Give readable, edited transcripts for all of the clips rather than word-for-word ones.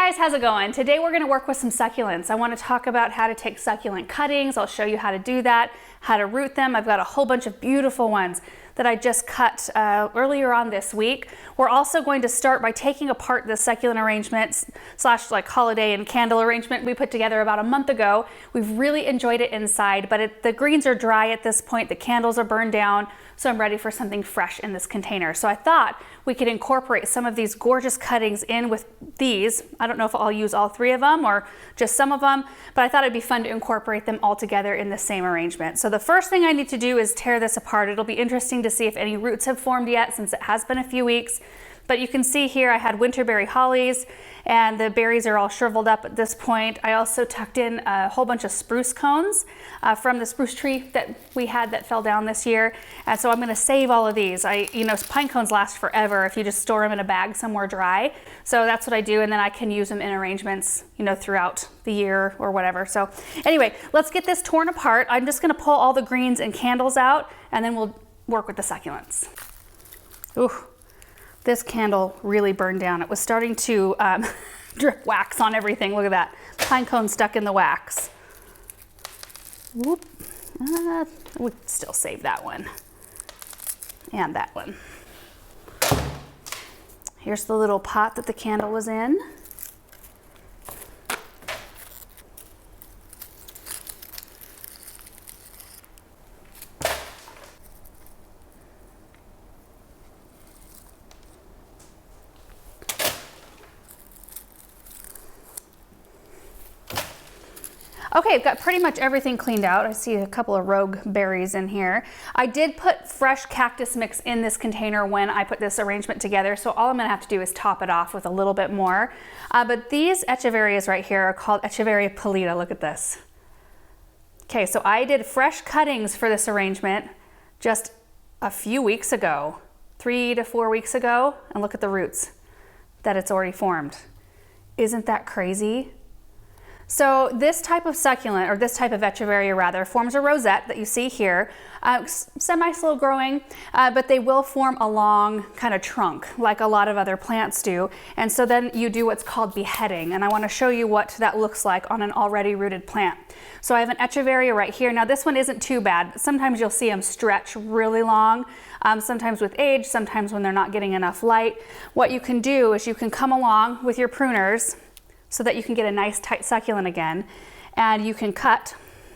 guys, how's it going? Today we're going to work with some succulents. I want to talk about how to take succulent cuttings. I'll show you how to do that, how to root them. I've got a whole bunch of beautiful ones that I just cut earlier on this week. We're also going to start by taking apart the succulent arrangements slash like holiday and candle arrangement we put together about a month ago. We've really enjoyed it inside, but the greens are dry at this point. The candles are burned down, so I'm ready for something fresh in this container. So I thought we could incorporate some of these gorgeous cuttings in with these. I don't know if I'll use all three of them or just some of them, but I thought it'd be fun to incorporate them all together in the same arrangement. So the first thing I need to do is tear this apart. It'll be interesting to see if any roots have formed yet, since it has been a few weeks. But you can see here I had winterberry hollies and the berries are all shriveled up at this point. I also tucked in a whole bunch of spruce cones from the spruce tree that we had that fell down this year. And so I'm gonna save all of these. Pine cones last forever if you just store them in a bag somewhere dry. So that's what I do, and then I can use them in arrangements, throughout the year or whatever. So anyway, let's get this torn apart. I'm just gonna pull all the greens and candles out, and then we'll work with the succulents. Ooh. This candle really burned down. It was starting to drip wax on everything. Look at that. Pine cone stuck in the wax. Whoop. We still save that one. And that one. Here's the little pot that the candle was in. Okay, I've got pretty much everything cleaned out. I see a couple of rogue berries in here. I did put fresh cactus mix in this container when I put this arrangement together, so all I'm gonna have to do is top it off with a little bit more. But these Echeverias right here are called Echeveria pallida. Look at this. Okay, so I did fresh cuttings for this arrangement just a few weeks ago, 3 to 4 weeks ago, and look at the roots that it's already formed. Isn't that crazy? So this type of succulent, or this type of Echeveria rather, forms a rosette that you see here, semi-slow growing, but they will form a long kind of trunk like a lot of other plants do. And so then you do what's called beheading, and I want to show you what that looks like on an already rooted plant. So I have an Echeveria right here. Now this one isn't too bad, but sometimes you'll see them stretch really long, sometimes with age, sometimes when they're not getting enough light. What you can do is you can come along with your pruners so that you can get a nice tight succulent again, and you can cut.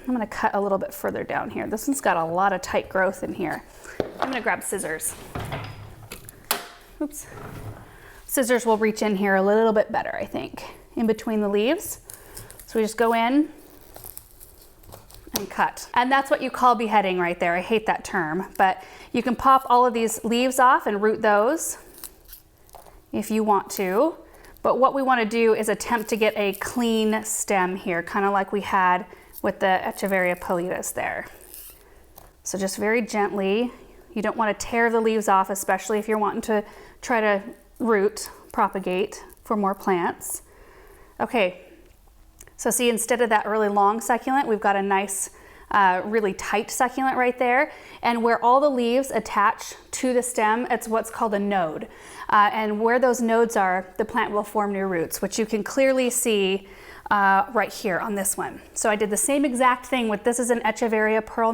I'm gonna cut a little bit further down here. This one's got a lot of tight growth in here. I'm gonna grab scissors. Oops. Scissors will reach in here a little bit better, I think, in between the leaves. So we just go in and cut. And that's what you call beheading right there. I hate that term, but you can pop all of these leaves off and root those if you want to. But what we want to do is attempt to get a clean stem here, kind of like we had with the Echeveria pallidas there. So just very gently. You don't want to tear the leaves off, especially if you're wanting to try to root, propagate for more plants. Okay, so see, instead of that really long succulent, we've got a nice, really tight succulent right there. And where all the leaves attach to the stem, it's what's called a node. And where those nodes are, the plant will form new roots, which you can clearly see right here on this one. So I did the same exact thing with, this is an Echeveria Perle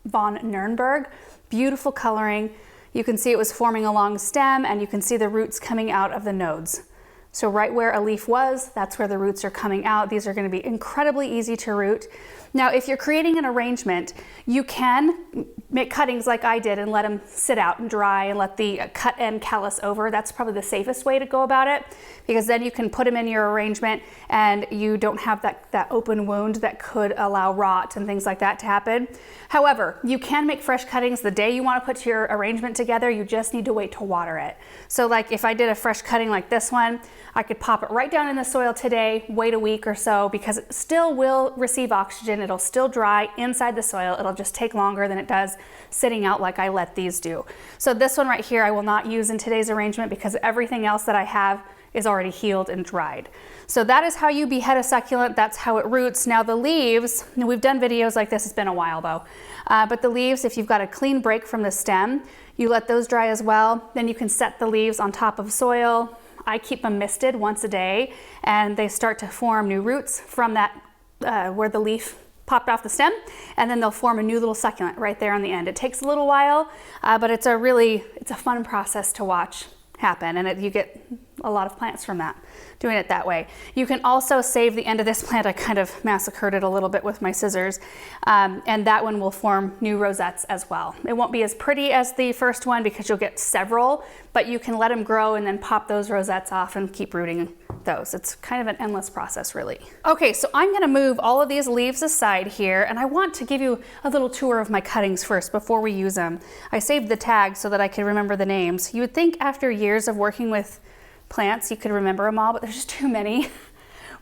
von Nurnberg. Beautiful coloring. You can see it was forming a long stem, and you can see the roots coming out of the nodes. So right where a leaf was, that's where the roots are coming out. These are going to be incredibly easy to root. Now, if you're creating an arrangement, you can make cuttings like I did and let them sit out and dry and let the cut end callus over. That's probably the safest way to go about it, because then you can put them in your arrangement and you don't have that open wound that could allow rot and things like that to happen. However, you can make fresh cuttings the day you want to put your arrangement together. You just need to wait to water it. So like if I did a fresh cutting like this one, I could pop it right down in the soil today, wait a week or so, because it still will receive oxygen. It'll still dry inside the soil. It'll just take longer than it does sitting out like I let these do. So this one right here I will not use in today's arrangement because everything else that I have is already healed and dried. So that is how you behead a succulent. That's how it roots. Now the leaves, we've done videos like this, it's been a while though, but the leaves, if you've got a clean break from the stem, you let those dry as well. Then you can set the leaves on top of soil. I keep them misted once a day, and they start to form new roots from that where the leaf popped off the stem, and then they'll form a new little succulent right there on the end. It takes a little while, but it's a fun process to watch happen, and you get a lot of plants from that, doing it that way. You can also save the end of this plant. I kind of massacred it a little bit with my scissors, and that one will form new rosettes as well. It won't be as pretty as the first one because you'll get several, but you can let them grow and then pop those rosettes off and keep rooting those. It's kind of an endless process, really. Okay, so I'm gonna move all of these leaves aside here, and I want to give you a little tour of my cuttings first before we use them. I saved the tags so that I could remember the names. You would think after years of working with plants you could remember them all, but there's just too many,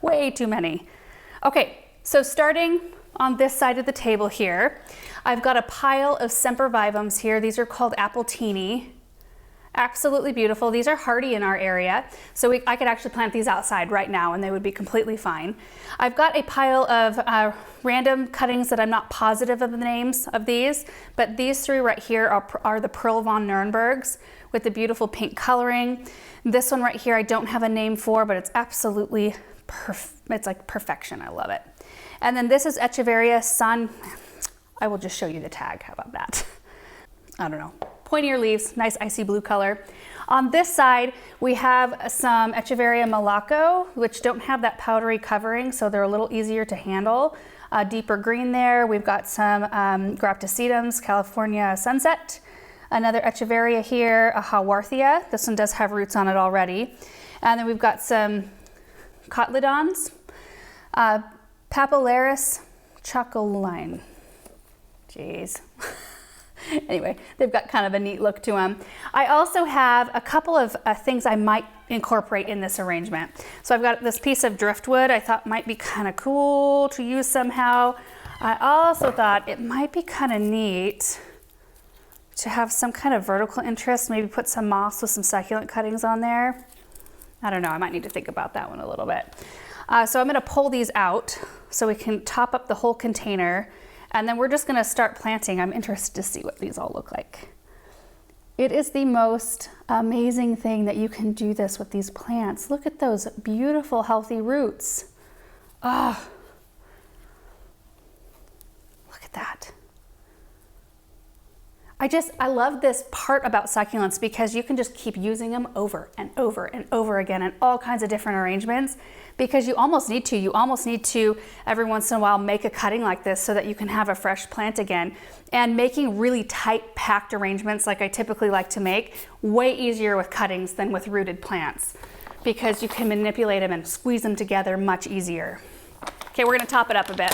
way too many. Okay, so starting on this side of the table here, I've got a pile of Sempervivums here. These are called Appletini. Absolutely beautiful. These are hardy in our area, so I could actually plant these outside right now and they would be completely fine. I've got a pile of random cuttings that I'm not positive of the names of these, but these three right here are the Perle von Nurnbergs with the beautiful pink coloring. This one right here I don't have a name for, but it's absolutely it's like perfection. I love it. And then this is Echeveria I will just show you the tag. How about that? I don't know. Pointier leaves, nice icy blue color. On this side, we have some Echeveria Melaco, which don't have that powdery covering, so they're a little easier to handle. Deeper green there. We've got some Graptosedums, California Sunset. Another Echeveria here, a Haworthia. This one does have roots on it already. And then we've got some Cotyledons, Papillaris, Choco. Jeez. Anyway, they've got kind of a neat look to them. I also have a couple of things I might incorporate in this arrangement. So I've got this piece of driftwood I thought might be kind of cool to use somehow. I also thought it might be kind of neat to have some kind of vertical interest, maybe put some moss with some succulent cuttings on there. I don't know, I might need to think about that one a little bit. So I'm gonna pull these out so we can top up the whole container, and then we're just gonna start planting. I'm interested to see what these all look like. It is the most amazing thing that you can do this with these plants. Look at those beautiful, healthy roots. Oh, look at that. I love this part about succulents because you can just keep using them over and over and over again in all kinds of different arrangements, because you almost need to every once in a while make a cutting like this so that you can have a fresh plant again. And making really tight packed arrangements like I typically like to make, way easier with cuttings than with rooted plants, because you can manipulate them and squeeze them together much easier. Okay, we're gonna top it up a bit.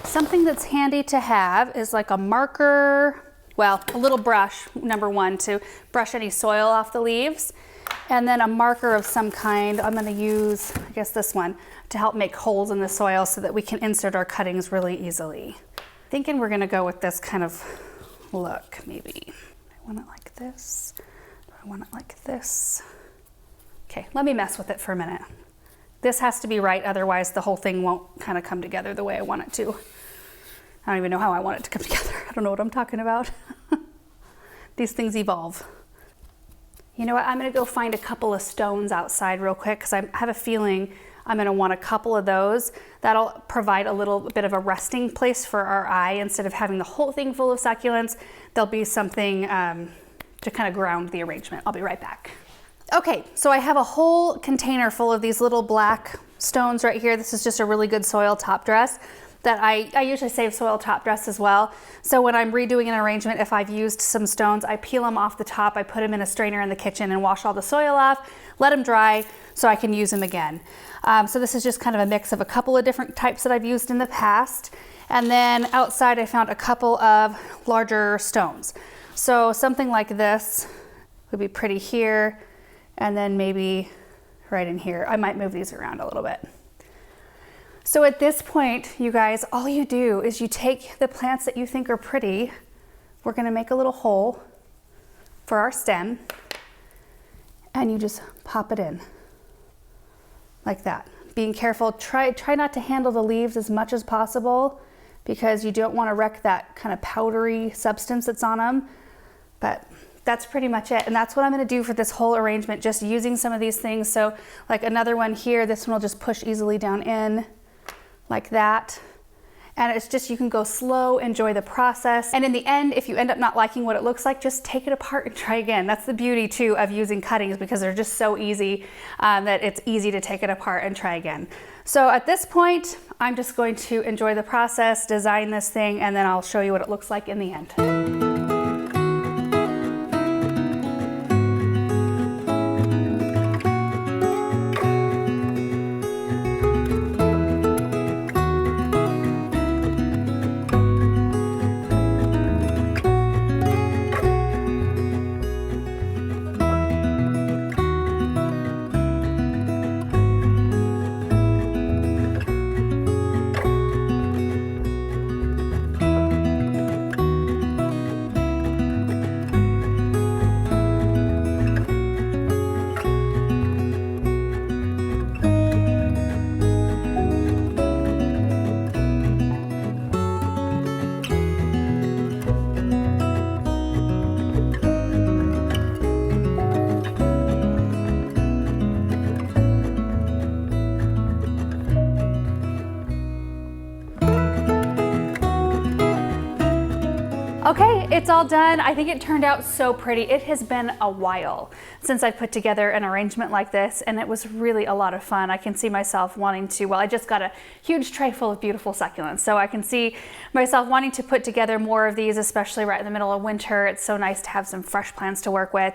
Something that's handy to have is like a marker, well, a little brush, number one, to brush any soil off the leaves, and then a marker of some kind. I'm gonna use, I guess this one, to help make holes in the soil so that we can insert our cuttings really easily. Thinking we're gonna go with this kind of look, maybe. I want it like this, do I want it like this? Okay, let me mess with it for a minute. This has to be right, otherwise the whole thing won't kind of come together the way I want it to. I don't even know how I want it to come together. I don't know what I'm talking about. These things evolve. You know what, I'm gonna go find a couple of stones outside real quick because I have a feeling I'm gonna want a couple of those. That'll provide a little bit of a resting place for our eye. Instead of having the whole thing full of succulents, there'll be something to kind of ground the arrangement. I'll be right back. Okay, so I have a whole container full of these little black stones right here. This is just a really good soil top dress that I usually save soil top dress as well. So when I'm redoing an arrangement, if I've used some stones, I peel them off the top, I put them in a strainer in the kitchen and wash all the soil off, let them dry so I can use them again. So this is just kind of a mix of a couple of different types that I've used in the past. And then outside I found a couple of larger stones. So something like this would be pretty here, and then maybe right in here. I might move these around a little bit. So at this point, you guys, all you do is you take the plants that you think are pretty. We're gonna make a little hole for our stem, and you just pop it in like that. Being careful, try not to handle the leaves as much as possible, because you don't want to wreck that kind of powdery substance that's on them. But that's pretty much it. And that's what I'm going to do for this whole arrangement, just using some of these things. So like another one here, this one will just push easily down in like that. And it's just, you can go slow, enjoy the process. And in the end, if you end up not liking what it looks like, just take it apart and try again. That's the beauty too of using cuttings, because they're just so easy that it's easy to take it apart and try again. So at this point, I'm just going to enjoy the process, design this thing, and then I'll show you what it looks like in the end. Okay, it's all done. I think it turned out so pretty. It has been a while since I put together an arrangement like this, and it was really a lot of fun. I can see myself wanting to, well, I just got a huge tray full of beautiful succulents, so I can see myself wanting to put together more of these, especially right in the middle of winter. It's so nice to have some fresh plants to work with.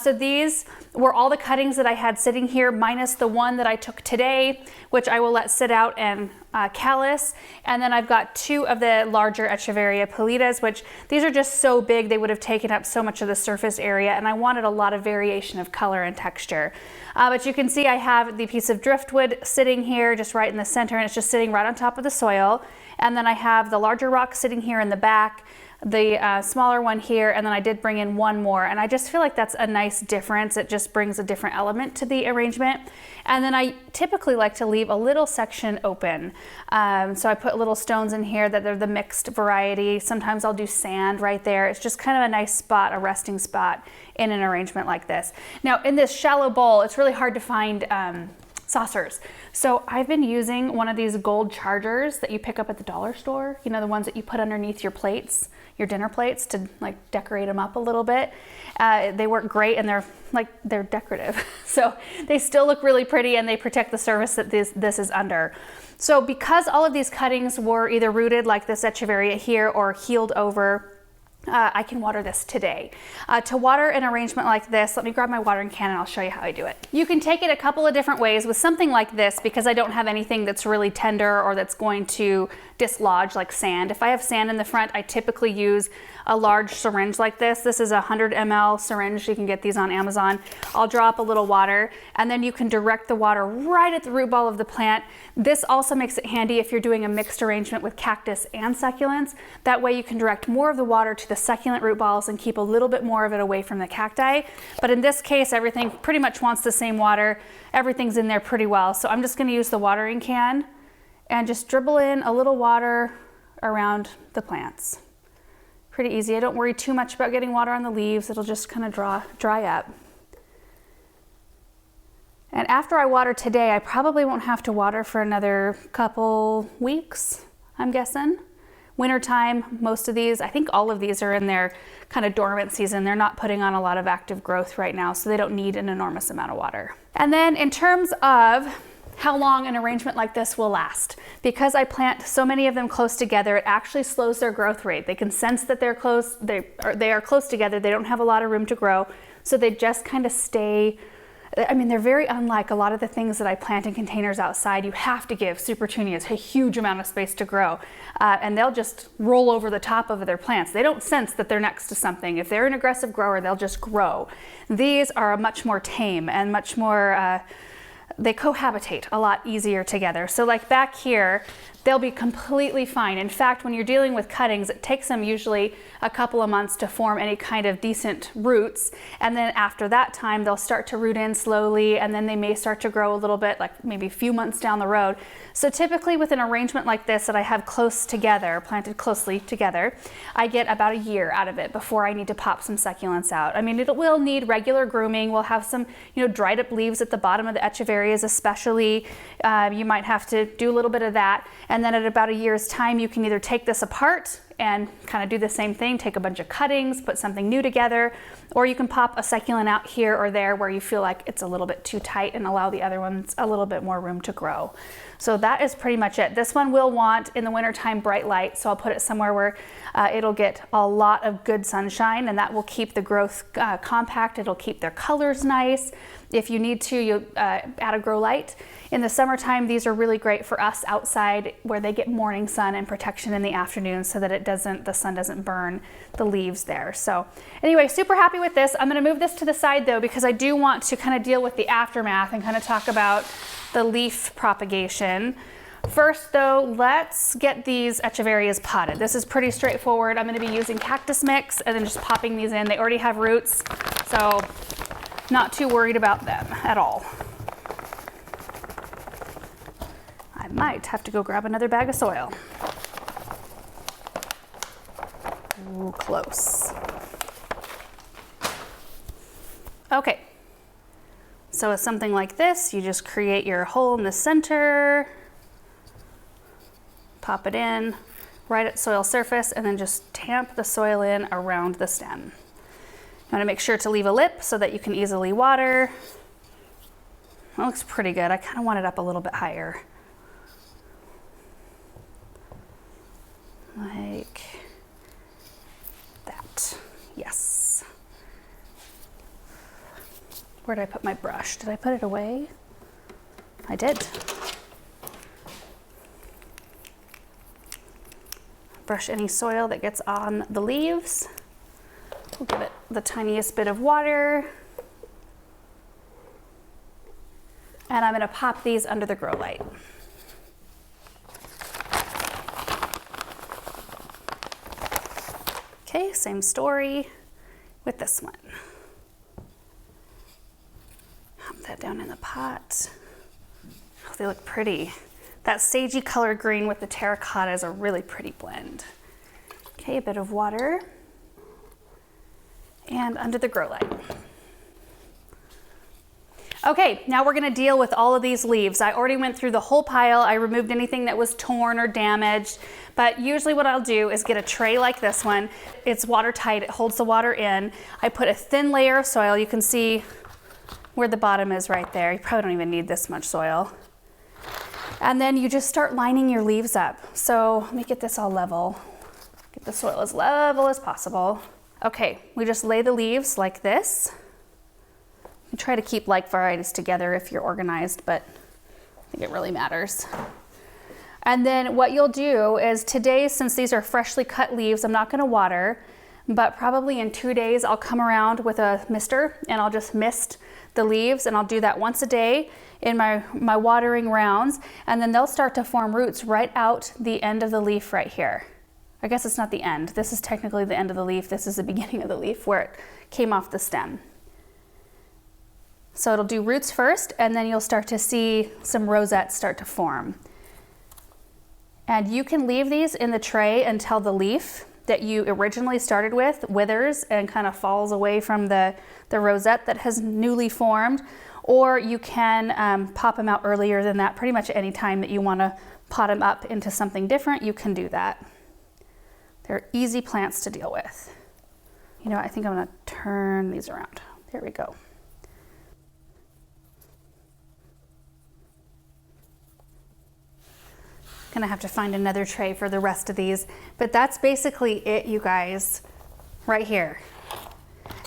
So these were all the cuttings that I had sitting here, minus the one that I took today, which I will let sit out and callus. And then I've got two of the larger Echeveria Papillaris, which these are just so big, they would have taken up so much of the surface area, and I wanted a lot of variation of color and texture. But you can see I have the piece of driftwood sitting here just right in the center, and it's just sitting right on top of the soil. And then I have the larger rock sitting here in the back, the smaller one here, and then I did bring in one more, and I just feel like that's a nice difference. It just brings a different element to the arrangement. And then I typically like to leave a little section open. So I put little stones in here that they're the mixed variety. Sometimes I'll do sand right there. It's just kind of a nice spot, a resting spot in an arrangement like this. Now in this shallow bowl, it's really hard to find saucers. So I've been using one of these gold chargers that you pick up at the dollar store, you know, the ones that you put underneath your plates, your dinner plates, to like decorate them up a little bit. They work great, and they're decorative. So they still look really pretty, and they protect the surface that this is under. So because all of these cuttings were either rooted like this Echeveria here or healed over, I can water this today. To water an arrangement like this, let me grab my watering can and I'll show you how I do it. You can take it a couple of different ways with something like this, because I don't have anything that's really tender or that's going to dislodge like sand. If I have sand in the front, I typically use a large syringe like this. This is a 100 ml syringe. You can get these on Amazon. I'll drop a little water, and then you can direct the water right at the root ball of the plant. This also makes it handy if you're doing a mixed arrangement with cactus and succulents. That way you can direct more of the water to the succulent root balls and keep a little bit more of it away from the cacti. But in this case, everything pretty much wants the same water. Everything's in there pretty well. So I'm just going to use the watering can and just dribble in a little water around the plants. Pretty easy. I don't worry too much about getting water on the leaves. It'll just kind of dry up. And after I water today, I probably won't have to water for another couple weeks, I'm guessing. Wintertime, most of these, I think all of these are in their kind of dormant season. They're not putting on a lot of active growth right now, so they don't need an enormous amount of water. And then in terms of how long an arrangement like this will last, because I plant so many of them close together, it actually slows their growth rate. They can sense that they're close, they are close together. They don't have a lot of room to grow, so they just kind of stay. I mean, they're very unlike a lot of the things that I plant in containers outside. You have to give supertunias a huge amount of space to grow, and they'll just roll over the top of their plants. They don't sense that they're next to something. If they're an aggressive grower, they'll just grow. These are much more tame and much more, they cohabitate a lot easier together. So like back here, they'll be completely fine. In fact, when you're dealing with cuttings, it takes them usually a couple of months to form any kind of decent roots. And then after that time, they'll start to root in slowly, and then they may start to grow a little bit, like maybe a few months down the road. So typically with an arrangement like this that I have close together, planted closely together, I get about a year out of it before I need to pop some succulents out. I mean, it will need regular grooming. We'll have some, dried up leaves at the bottom of the Echeverias especially. You might have to do a little bit of that. And then at about a year's time, you can either take this apart and kind of do the same thing, take a bunch of cuttings, put something new together, or you can pop a succulent out here or there where you feel like it's a little bit too tight and allow the other ones a little bit more room to grow. So that is pretty much it. This one will want, in the wintertime, bright light, so I'll put it somewhere where it'll get a lot of good sunshine, and that will keep the growth compact. It'll keep their colors nice. If you need to, you add a grow light. In the summertime, these are really great for us outside where they get morning sun and protection in the afternoon so that the sun doesn't burn the leaves there. So anyway, super happy with this. I'm gonna move this to the side though, because I do want to kind of deal with the aftermath and kind of talk about the leaf propagation. First though, let's get these Echeverias potted. This is pretty straightforward. I'm gonna be using cactus mix and then just popping these in. They already have roots, so not too worried about them at all. I might have to go grab another bag of soil. Ooh, close. Okay, so with something like this, you just create your hole in the center, pop it in right at soil surface, and then just tamp the soil in around the stem. You want to make sure to leave a lip so that you can easily water. That looks pretty good. I kind of want it up a little bit higher. Like that. Yes. Where did I put my brush? Did I put it away? I did. Brush any soil that gets on the leaves. We'll give it the tiniest bit of water. And I'm going to pop these under the grow light. Okay, same story with this one. Pop that down in the pot. Oh, they look pretty. That sagey color green with the terracotta is a really pretty blend. Okay, a bit of water. And under the grow light. Okay, now we're gonna deal with all of these leaves. I already went through the whole pile. I removed anything that was torn or damaged, but usually what I'll do is get a tray like this one. It's watertight, it holds the water in. I put a thin layer of soil. You can see where the bottom is right there. You probably don't even need this much soil. And then you just start lining your leaves up. So let me get this all level. Get the soil as level as possible. Okay, we just lay the leaves like this. You try to keep like varieties together if you're organized, but I think it really matters. And then what you'll do is today, since these are freshly cut leaves, I'm not gonna water, but probably in 2 days I'll come around with a mister and I'll just mist the leaves, and I'll do that once a day in my watering rounds, and then they'll start to form roots right out the end of the leaf right here. I guess it's not the end. This is technically the end of the leaf. This is the beginning of the leaf where it came off the stem. So it'll do roots first, and then you'll start to see some rosettes start to form. And you can leave these in the tray until the leaf that you originally started with withers and kind of falls away from the rosette that has newly formed, or you can pop them out earlier than that. Pretty much any time that you want to pot them up into something different, you can do that. They're easy plants to deal with. You know, I think I'm going to turn these around. There we go. Gonna have to find another tray for the rest of these, but that's basically it, you guys, right here.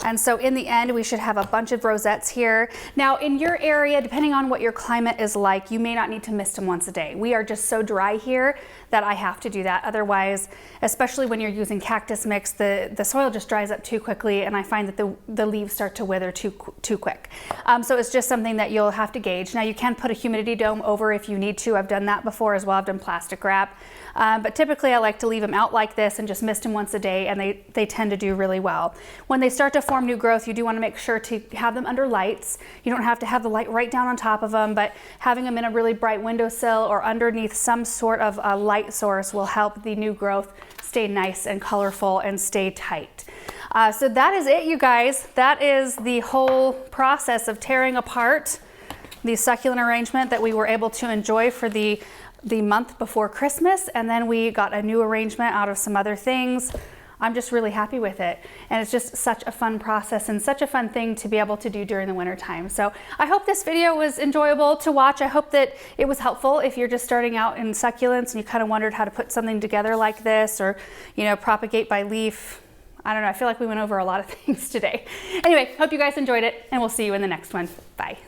And so in the end, we should have a bunch of rosettes here. Now in your area, depending on what your climate is like, you may not need to mist them once a day. We are just so dry here that I have to do that. Otherwise, especially when you're using cactus mix, the soil just dries up too quickly, and I find that the leaves start to wither too quick. So it's just something that you'll have to gauge. Now you can put a humidity dome over if you need to. I've done that before as well. I've done plastic wrap. But typically I like to leave them out like this and just mist them once a day, and they tend to do really well. When they start to form new growth, you do want to make sure to have them under lights. You don't have to have the light right down on top of them, but having them in a really bright windowsill or underneath some sort of a light source will help the new growth stay nice and colorful and stay tight. So that is it, you guys. That is the whole process of tearing apart the succulent arrangement that we were able to enjoy for the month before Christmas, and then we got a new arrangement out of some other things. I'm just really happy with it, and it's just such a fun process and such a fun thing to be able to do during the winter time. So I hope this video was enjoyable to watch. I hope that it was helpful if you're just starting out in succulents and you kind of wondered how to put something together like this, or propagate by leaf. I don't know, I feel like we went over a lot of things today. Anyway, hope you guys enjoyed it, and we'll see you in the next one. Bye.